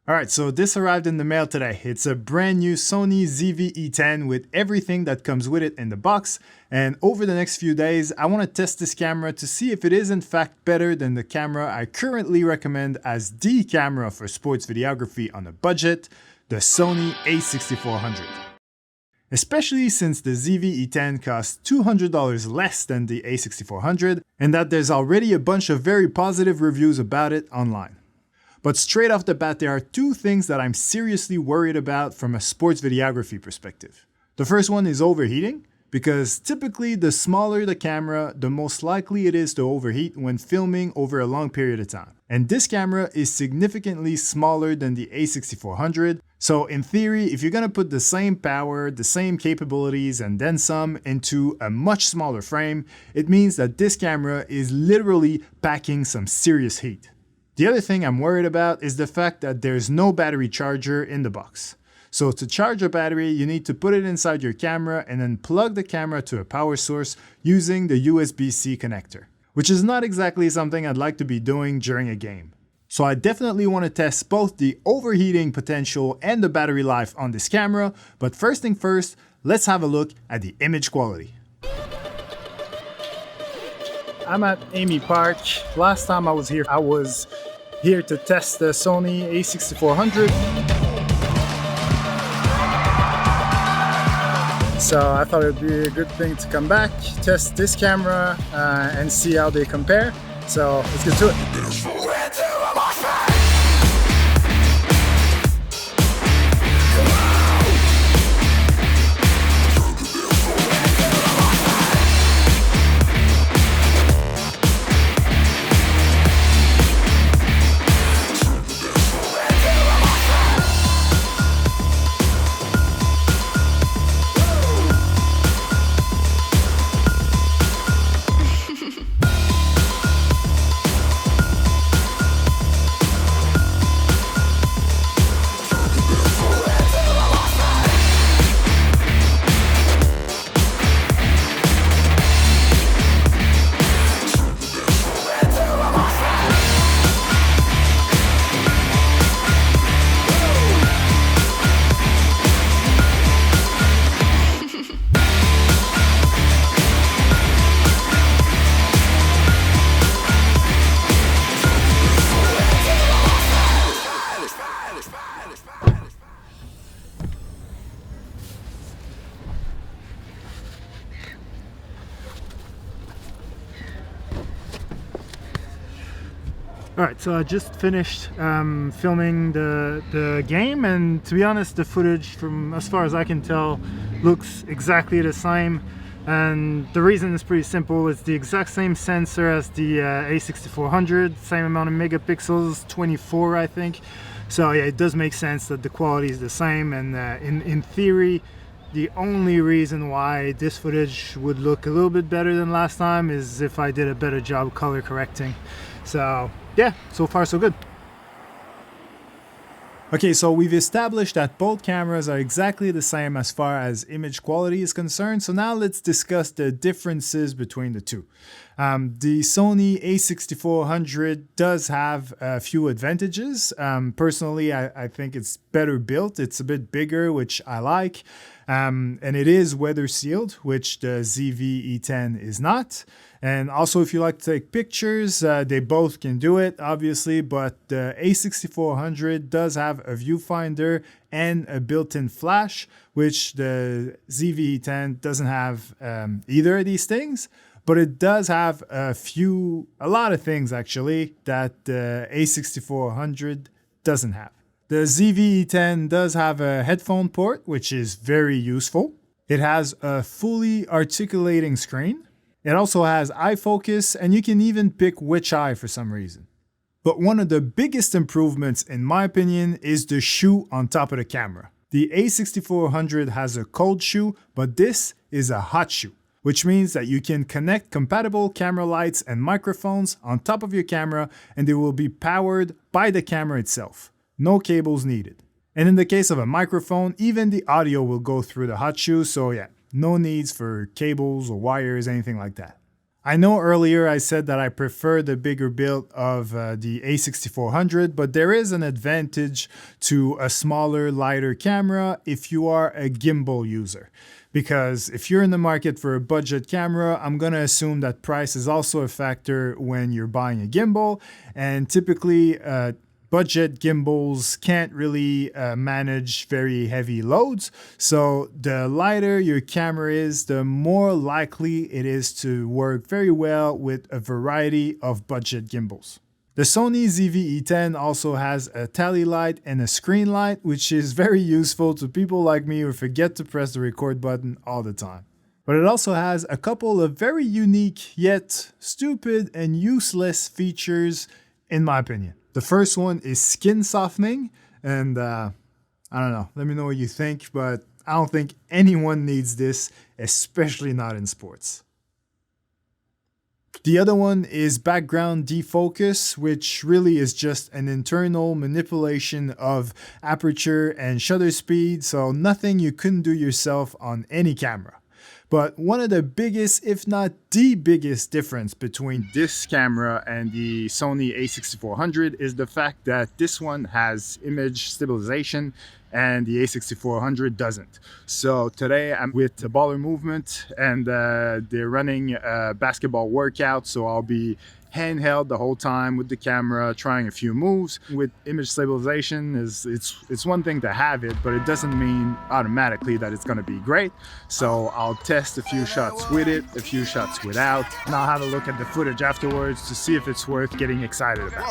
Alright, so this arrived in the mail today. It's a brand new Sony ZV-E10 with everything that comes with it in the box. And over the next few days, I want to test this camera to see if it is in fact better than the camera I currently recommend as the camera for sports videography on a budget, the Sony a6400. Especially since the ZV-E10 costs $200 less than the a6400, and that there's already a bunch of very positive reviews about it online. But straight off the bat, there are two things that I'm seriously worried about from a sports videography perspective. The first one is overheating, because typically the smaller the camera, the most likely it is to overheat when filming over a long period of time. And this camera is significantly smaller than the a6400, so in theory, if you're gonna put the same power, the same capabilities, and then some into a much smaller frame, it means that this camera is literally packing some serious heat. The other thing I'm worried about is the fact that there's no battery charger in the box. So to charge a battery, you need to put it inside your camera and then plug the camera to a power source using the USB-C connector, which is not exactly something I'd like to be doing during a game. So I definitely want to test both the overheating potential and the battery life on this camera, but first thing first, let's have a look at the image quality. I'm at Amy Park. Last time I was here to test the Sony a6400. So I thought it would be a good thing to come back, test this camera, and see how they compare. So let's get to it. Alright, so I just finished filming the game, and to be honest, the footage, from as far as I can tell, looks exactly the same. And the reason is pretty simple. It's the exact same sensor as the a6400, same amount of megapixels, 24 I think. So yeah, it does make sense that the quality is the same, and in theory, the only reason why this footage would look a little bit better than last time is if I did a better job color correcting. So yeah, so far so good. Okay, so we've established that both cameras are exactly the same as far as image quality is concerned. So now let's discuss the differences between the two. The Sony a6400 does have a few advantages. Personally, I think it's better built. It's a bit bigger, which I like. And it is weather sealed, which the ZV-E10 is not. And also, if you like to take pictures, they both can do it, obviously, but the a6400 does have a viewfinder and a built-in flash, which the ZV-E10 doesn't have either of these things. But it does have a lot of things actually that the a6400 doesn't have. The ZV-E10 does have a headphone port, which is very useful. It has a fully articulating screen. It also has eye focus, and you can even pick which eye for some reason. But one of the biggest improvements, in my opinion, is the shoe on top of the camera. The a6400 has a cold shoe, but this is a hot shoe, which means that you can connect compatible camera lights and microphones on top of your camera, and they will be powered by the camera itself. No cables needed. And in the case of a microphone, even the audio will go through the hot shoe, so yeah, no needs for cables or wires, anything like that. I know earlier I said that I prefer the bigger build of the A6400, but there is an advantage to a smaller, lighter camera if you are a gimbal user. Because if you're in the market for a budget camera, I'm gonna assume that price is also a factor when you're buying a gimbal, and typically budget gimbals can't really manage very heavy loads. So the lighter your camera is, the more likely it is to work very well with a variety of budget gimbals. The Sony ZV-E10 also has a tally light and a screen light, which is very useful to people like me who forget to press the record button all the time. But it also has a couple of very unique yet stupid and useless features in my opinion. The first one is skin softening, and I don't know, let me know what you think, but I don't think anyone needs this, especially not in sports. The other one is background defocus, which really is just an internal manipulation of aperture and shutter speed, so nothing you couldn't do yourself on any camera. But one of the biggest, if not the biggest difference between this camera and the Sony A6400 is the fact that this one has image stabilization and the A6400 doesn't. So today I'm with the Baller Movement and they're running a basketball workout, so I'll be handheld the whole time with the camera, trying a few moves. With image stabilization, it's one thing to have it, but it doesn't mean automatically that it's gonna be great. So I'll test a few shots with it, a few shots without, and I'll have a look at the footage afterwards to see if it's worth getting excited about.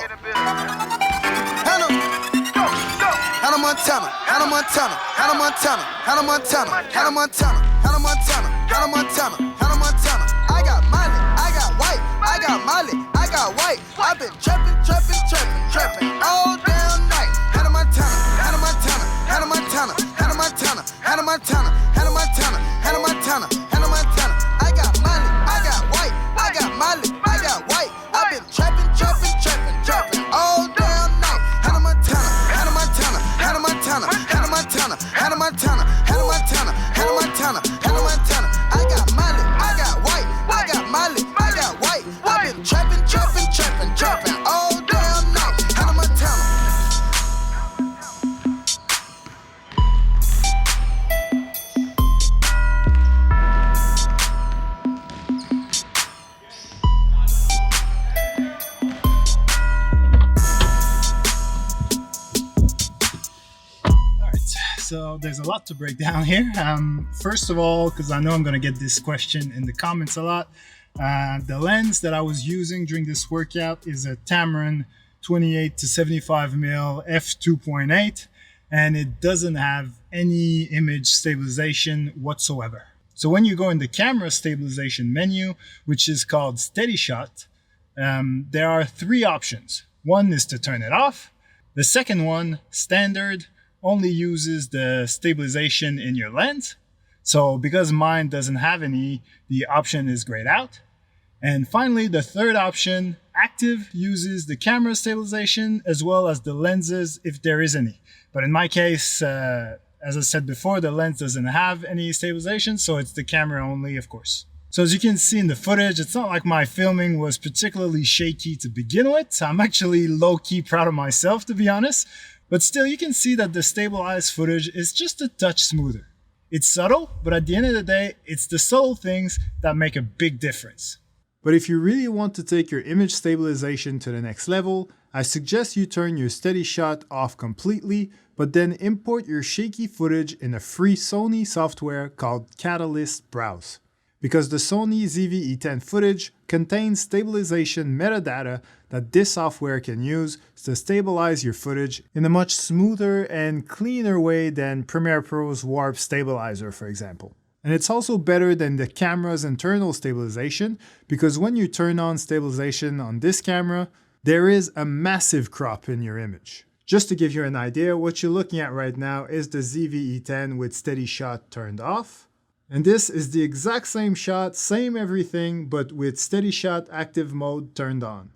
Hannah Montana, Hannah Montana, Hannah Montana, Hannah Montana, Hannah Montana, Hannah Montana, Hannah Montana, Hannah Montana. I got Miley, I got white, I got Miley, I got white. I've been trapping, trapping, trapping, trapping all damn night. Hannah Montana, Hannah Montana, Hannah Montana, Hannah Montana, Hannah Montana, Hannah Montana, Hannah Montana, Hannah Montana. I got Miley, I got white, I got Miley, I got white. I've been trapping, trapping, trapping, trapping all damn night. Hannah Montana, Hannah Montana, Hannah Montana, Hannah Montana, Hannah Montana, Hannah Montana, Hannah Montana, Hannah Montana. I got Miley, I got white, I got Miley, I got white. I've been trapping, trapping, trapping, trapping all damn night. Hannah Montana. So there's a lot to break down here. First of all, because I know I'm going to get this question in the comments a lot, the lens that I was using during this workout is a Tamron 28 to 75mm f2.8, and it doesn't have any image stabilization whatsoever. So when you go in the camera stabilization menu, which is called Steady Shot, there are three options. One is to turn it off. The second one, standard, only uses the stabilization in your lens. So because mine doesn't have any, the option is grayed out. And finally, the third option, active, uses the camera stabilization as well as the lenses if there is any. But in my case, as I said before, the lens doesn't have any stabilization, so it's the camera only, of course. So as you can see in the footage, it's not like my filming was particularly shaky to begin with. I'm actually low-key proud of myself, to be honest. But still, you can see that the stabilized footage is just a touch smoother. It's subtle, but at the end of the day, it's the subtle things that make a big difference. But if you really want to take your image stabilization to the next level, I suggest you turn your steady shot off completely, but then import your shaky footage in a free Sony software called ARTLIST Browse. Because the Sony ZV-E10 footage contains stabilization metadata that this software can use to stabilize your footage in a much smoother and cleaner way than Premiere Pro's Warp Stabilizer, for example. And it's also better than the camera's internal stabilization, because when you turn on stabilization on this camera, there is a massive crop in your image. Just to give you an idea, what you're looking at right now is the ZV-E10 with steady shot turned off. And this is the exact same shot, same everything, but with steady shot active mode turned on.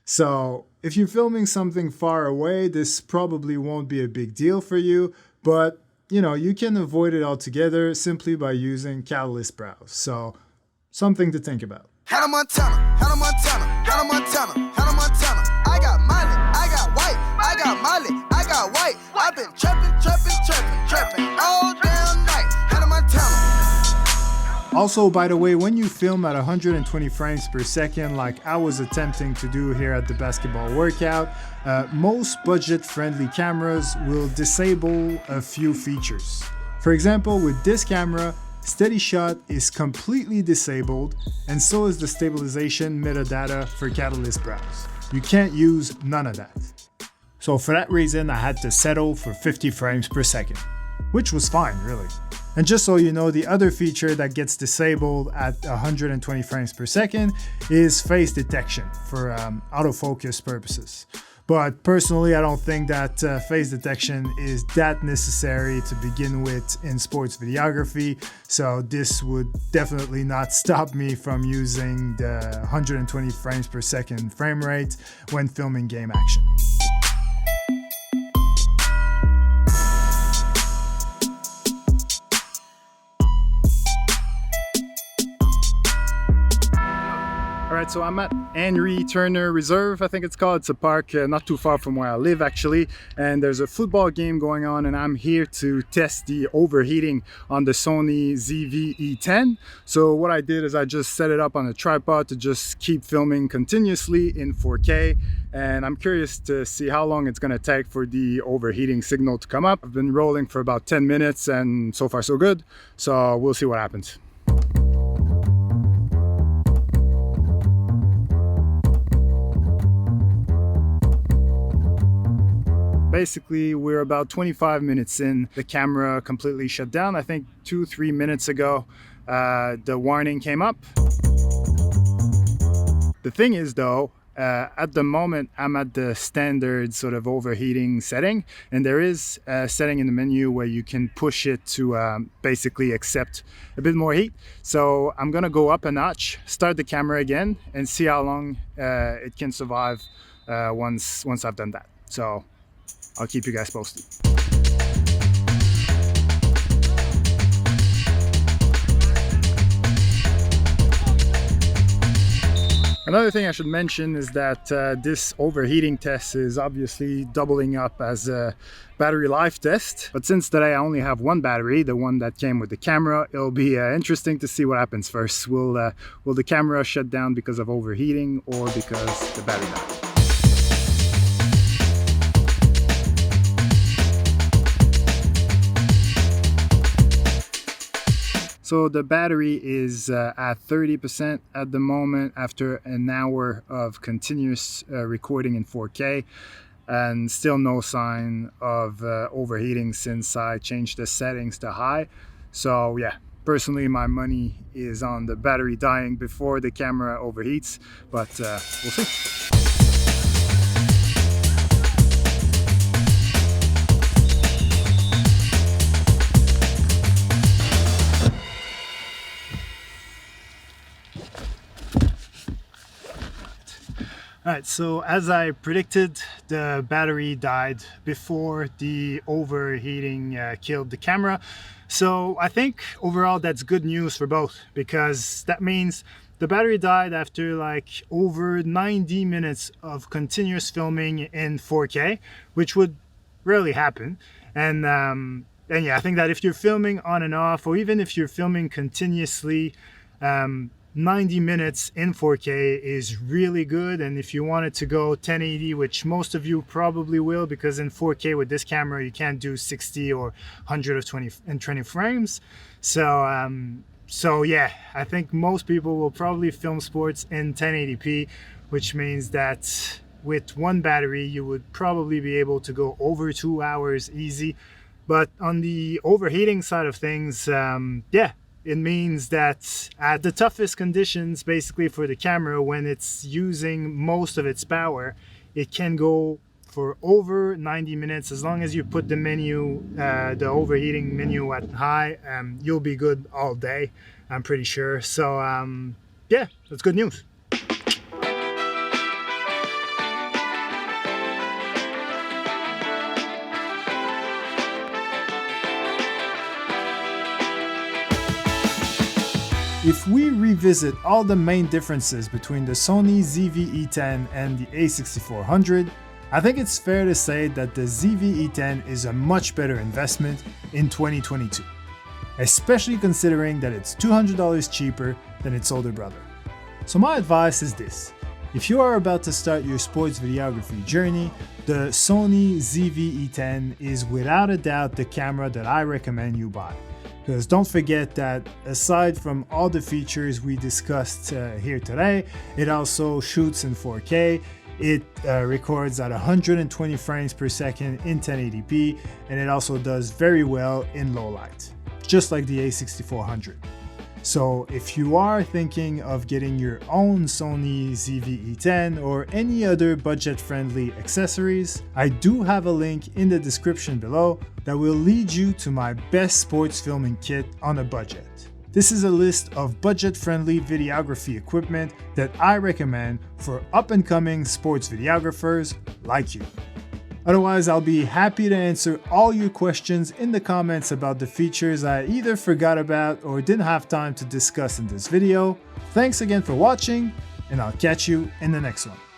So if you're filming something far away, this probably won't be a big deal for you, but you can avoid it altogether simply by using ARTLIST Browse. So something to think about. Hannah Montana, Hannah Montana, Hannah Montana, Hannah Montana. I got Miley, I got white, I got Miley, I got white. I've been trapping, trapping, trapping, trapping all damn night. Hannah Montana. Also, by the way, when you film at 120 frames per second, like I was attempting to do here at the basketball workout, most budget-friendly cameras will disable a few features. For example, with this camera, steady shot is completely disabled, and so is the stabilization metadata for catalyst browse. You can't use none of that. So for that reason, I had to settle for 50 frames per second, which was fine, really. And just so you know, the other feature that gets disabled at 120 frames per second is face detection for autofocus purposes. But personally, I don't think that face detection is that necessary to begin with in sports videography. So this would definitely not stop me from using the 120 frames per second frame rate when filming game action. Alright, so I'm at Henry Turner Reserve, I think it's called. It's a park not too far from where I live actually, and there's a football game going on, and I'm here to test the overheating on the Sony ZV-E10. So what I did is I just set it up on a tripod to just keep filming continuously in 4K, and I'm curious to see how long it's going to take for the overheating signal to come up. I've been rolling for about 10 minutes and so far so good, so we'll see what happens. Basically, we're about 25 minutes in. The camera completely shut down. I think 2-3 minutes ago, the warning came up. The thing is though, at the moment, I'm at the standard sort of overheating setting, and there is a setting in the menu where you can push it to basically accept a bit more heat. So I'm gonna go up a notch, start the camera again, and see how long it can survive once I've done that. So I'll keep you guys posted. Another thing I should mention is that this overheating test is obviously doubling up as a battery life test. But since today I only have one battery, the one that came with the camera, it'll be interesting to see what happens first. Will the camera shut down because of overheating or because the battery died? So the battery is at 30% at the moment after an hour of continuous recording in 4K, and still no sign of overheating since I changed the settings to high. So yeah, personally my money is on the battery dying before the camera overheats, but we'll see. Alright, so as I predicted, the battery died before the overheating killed the camera. So I think overall that's good news for both, because that means the battery died after like over 90 minutes of continuous filming in 4K, which would rarely happen. And yeah, I think that if you're filming on and off, or even if you're filming continuously, 90 minutes in 4K is really good. And if you want it to go 1080, which most of you probably will, because in 4K with this camera you can't do 60 or 120 frames. So yeah, I think most people will probably film sports in 1080p, which means that with one battery you would probably be able to go over 2 hours easy. But on the overheating side of things, yeah, it means that at the toughest conditions, basically for the camera, when it's using most of its power, it can go for over 90 minutes. As long as you put the menu, the overheating menu at high, you'll be good all day, I'm pretty sure. So yeah, that's good news. if we revisit all the main differences between the Sony ZV-E10 and the a6400, I think it's fair to say that the ZV-E10 is a much better investment in 2022, especially considering that it's $200 cheaper than its older brother. So my advice is this: if you are about to start your sports videography journey, the Sony ZV-E10 is without a doubt the camera that I recommend you buy. Because don't forget that aside from all the features we discussed here today, it also shoots in 4K, it records at 120 frames per second in 1080p, and it also does very well in low light, just like the a6400. So if you are thinking of getting your own Sony ZV-E10 or any other budget-friendly accessories, I do have a link in the description below that will lead you to my best sports filming kit on a budget. This is a list of budget-friendly videography equipment that I recommend for up-and-coming sports videographers like you. Otherwise, I'll be happy to answer all your questions in the comments about the features I either forgot about or didn't have time to discuss in this video. Thanks again for watching, and I'll catch you in the next one.